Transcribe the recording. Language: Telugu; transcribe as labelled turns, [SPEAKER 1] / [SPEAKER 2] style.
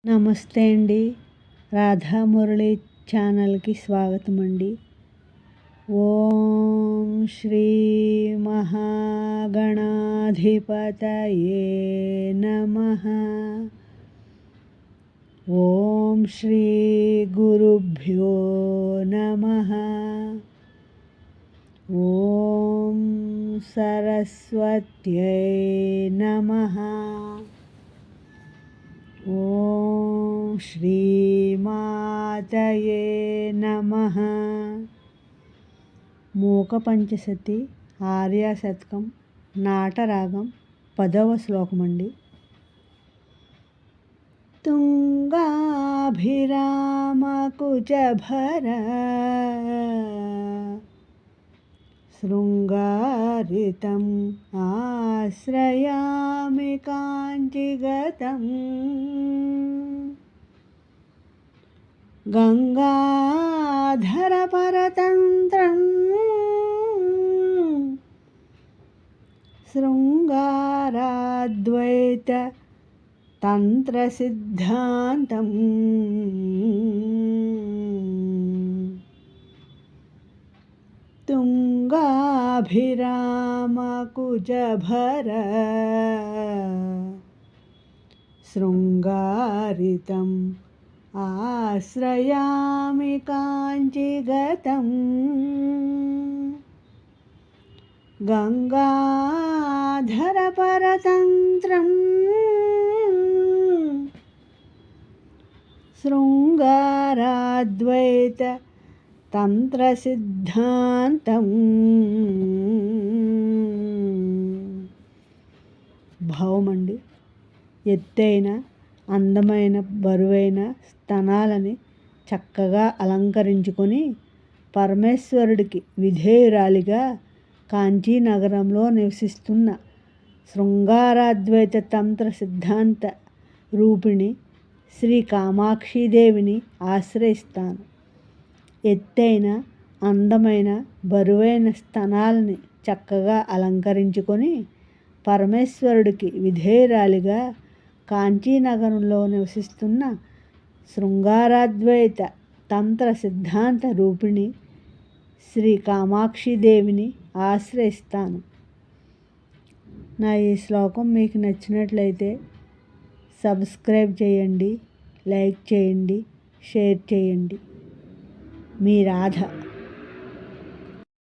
[SPEAKER 1] నమస్తే అండి. రాధామురళి ఛానల్కి స్వాగతం అండి. ఓం శ్రీ మహాగణాధిపతయే నమః. ఓం శ్రీ గురుభ్యో నమః. ఓం సరస్వత్యై నమః. ఓం శ్రీమాతయే నమః. మూక పంచశతి ఆర్యాశతకం నాటరాగం 10వ శ్లోకం అండి. తుంగాభిరామకుచభర శృంగారితం ఆశ్రయామి కాంచిగతం గంగాధరపరతంత్రం శృంగారాద్వైత తంత్రసిద్ధాంతం తుంగాభిరామకుచభర శృంగారితం ఆశ్రయామి కాంచిగతం గంగాధరపరతంత్రం శృంగారాద్వైత తంత్రసిద్ధాంతం. భావమండి. ఎత్తైన అందమైన బరువైన స్తనాలని చక్కగా అలంకరించుకొని పరమేశ్వరుడికి విధేయురాలిగా కాంచీనగరంలో నివసిస్తున్న శృంగారాద్వైత తంత్ర సిద్ధాంత రూపిణి శ్రీ కామాక్షీదేవిని ఆశ్రయిస్తాను. ఎత్తైన అందమైన బరువైన స్తనాలని చక్కగా అలంకరించుకొని పరమేశ్వరుడికి విధేయురాలిగా కాంచీనగరంలో నివసిస్తున్న శృంగారాద్వైత తంత్ర సిద్ధాంత రూపిణి శ్రీ కామాక్షీదేవిని ఆశ్రయిస్తాను. నా ఈ శ్లోకం మీకు నచ్చినట్లయితే సబ్స్క్రైబ్ చేయండి, లైక్ చేయండి, షేర్ చేయండి. మీ రాధ.